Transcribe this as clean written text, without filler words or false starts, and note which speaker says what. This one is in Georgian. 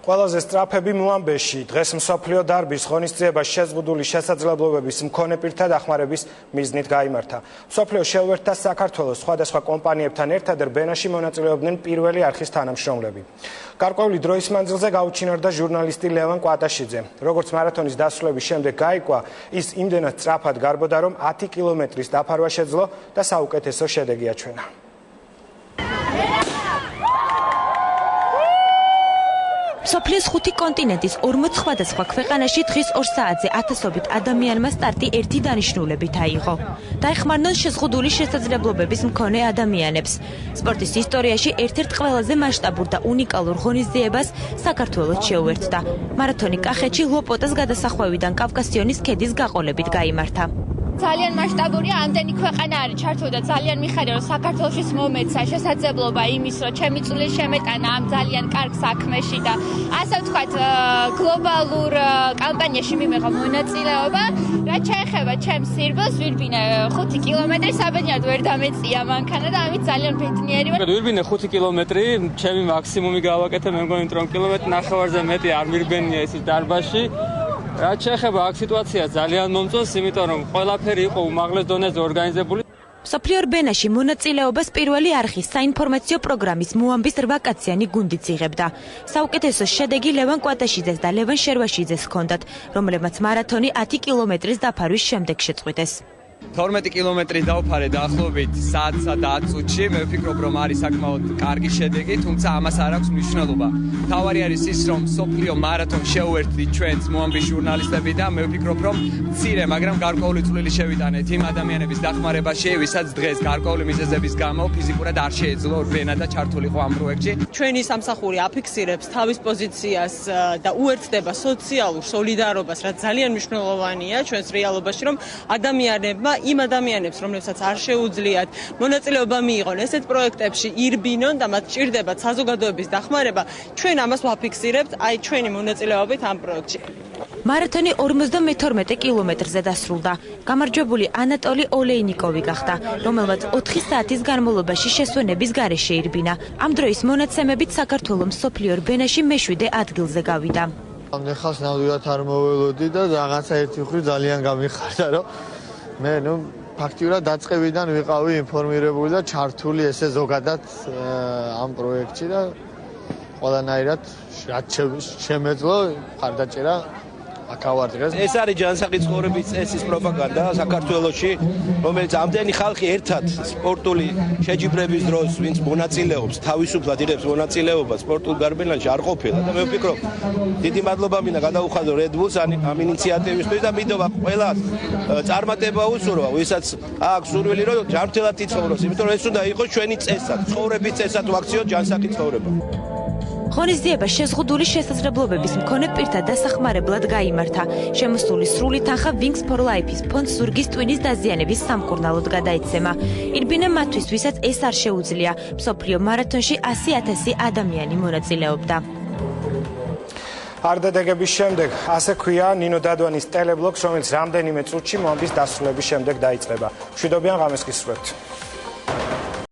Speaker 1: ყველაზე სწრაფები მოამბეში დღეს მსოფლიო დარბის ღონისძიება შეზღუდული შესაძლებლობების მქონე პირთა დახმარების მიზნით გაიმართა. მსოფლიო შეუერთდა საქართველოს სხვადასხვა კომპანიებთან ერთად რბენაში მონაწილეობდნენ პირველი არხის თანამშრომლები. გარკვეული დროის მანძილზე გაუჩინარდა ჟურნალისტი ლევან კვატაშიძე. როგორც მარათონის დასრულების შემდეგ გაიგო, ის იმდენად სწრაფად გარბოდა, რომ 10 კილომეტრის დაფარვა შეძლო და საუკეთესო შედეგი აჩვენა.
Speaker 2: მსოფლიოს 5 კონტინენტის 40 სხვადასხვა ქვეყანაში დღის 2 საათზე ათასობით ადამიანმა სტარტი ერთი დანიშნულებით აიღო. დაეხმარნენ შეზღუდული შესაძლებლობების მქონე ადამიანებს. სპორტის ისტორიაში ერთ-ერთ ყველაზე მასშტაბურ და უნიკალურ ღონისძიებას საქართველოს შეუერთდა. მარათონი კახეთში ლოპოტას გადასახვევიდან კავკასიონის ქედის გაყოლებით გაიმართა.
Speaker 3: ძალიან მასშტაბურია, ამდენი ქვეყანა არის ჩართული და ძალიან მიხარია, რომ საქართველოშიც მომეცა შესაძლებლობა იმის, რომ ჩემი წვლილი შემეტანა ამ ძალიან კარგ საქმეში და ასე ვთქვათ, გლობალურ კამპანიაში მიმეღა მონაწილეობა. რაც შეეხება ჩემს სირბილს, ვირბინე 5 კილომეტრი, საბედნიეროდ ვერ დამეწია მანქანა და ამით ძალიან ბედნიერი ვარ.
Speaker 4: ვირბინე 5 კილომეტრი, ჩემი მაქსიმუმი გავაკეთე, მე მგონი 3 კილომეტრი ნახევარზე მეტი არ მირბენია ის დარბაზში. რაც შეეხება აქ სიტუაცია ძალიან მომწონს, იმიტომ რომ ყველაფერი იყო უმაღლეს დონეზე ორგანიზებული.
Speaker 2: მსოფლიო რბენაში მონაწილეობას პირველი არხის საინფორმაციო პროგრამის მოამბის 8 კაციანი გუნდიც იღებდა. საუკეთესო შედეგი ლევან კვატაშიძეს და ლევან შერვაშიძეს ჰქონდათ, რომლებმაც მარათონი 10 კილომეტრის დაფარვის შემდეგ შეწყვიტეს.
Speaker 5: 12 კილომეტრი დავფარე დაახლოებით საათსა და 10 წუთში. მე ვფიქრობ, რომ არის საკმაოდ კარგი შედეგი, თუმცა ამას არ აქვს მნიშვნელობა. თავარი არის ის, რომ მსოფლიო მარათონს შეუერთდით ჩვენს მოამბის ჟურნალისტები და მე ვფიქრობ, რომ მცირე, მაგრამ გარკვეული წვლილი შევიტანეთ იმ ადამიანების დახმარებაში, ვისაც დღეს გარკვეული მიზეზების გამო ფიზიკურად არ შეეძლო რბენა და ჩართულიყო ამ პროექტში.
Speaker 6: ჩვენი სამსახური აფიქსირებს თავის პოზიციას და უერთდება სოციალურ სოლიდარობას, რაც ძალიან მნიშვნელოვანია ჩვენს რეალობაში, რომ ადამიანებმა იმ ადამიანებს, რომლებსაც არ შეუძლიათ მონაწილეობა მიიღონ ესეთ პროექტებში, ირბინონ და მათ ჭირდებათ საზოგადოების დახმარება, ჩვენ ამას ვაფიქსირებთ აი ჩვენი მონაწილეობით ამ პროექტში.
Speaker 2: მარათონი 52 კილომეტრზე დასრულდა. გამარჯვებული ანატოლი ოლეინიკოვი გახდა, რომელმაც 4 საათის განმავლობაში შესვენების გარეშე ირბინა. ამ დროის მონაცემებით საქართველოს მსოფლიო რბენაში მე-7 ადგილზე გავიდა.
Speaker 7: ხალხს ნამდვილად არ მოველოდი და რაღაცა ერთი მხრივ ძალიან გამიხარდა, რომ მე ფაქტიურად დაწყებიდან ვიყავი ინფორმირებული და ჩართული ესე ზოგადად ამ პროექტში და ყველანაირად რაც შემეძლო ხარდაჭერა აკავარ დღეს.
Speaker 8: ეს არის ჯანსაღი ცხოვრების წესის პროპაგანდა საქართველოში, რომელიც ამდენი ხალხი ერთად სპორტული შეჯიბრების დროს, ვინც მონაწილეობს, თავისუფლად იღებს მონაწილეობას სპორტულ გარბენაში არ ყოფილა და მე ვფიქრობ, დიდი მადლობა მინდა გადაუხადო Red Bulls ამ ინიციატივისთვის და მინდობა ყველას წარმატება უსურვა, ვისაც აქვს სურვილი, რომ ჯანმრთელად იცხოვროს, იმიტომ რომ ეს უნდა იყოს ჩვენი წესად, ცხოვრების წესად ვაქციოთ ჯანსაღი ცხოვრება.
Speaker 2: ღონისძიება შეზღუდული შესაძლებლობების მქონე პირთა დასახმარებლად გაიმართა. შემოსული სრული თანხა Wings for Life-ის ფონდს ზურგის ტვინის დაზიანების სამკურნალოდ გადაეცემა. ირბინა მათთვის, ვისაც ეს არ შეუძლია. მსოფლიო მარათონში 100,000 ადამიანი მონაწილეობდა.
Speaker 1: არდადეგების შემდეგ ასე ქვია ნინო დადვანის ტელებლოგს, რომელიც რამდენიმე წუთში მოამბის დასრულების შემდეგ დაიწყება. მშვიდობიან ღამეს გისურვებთ.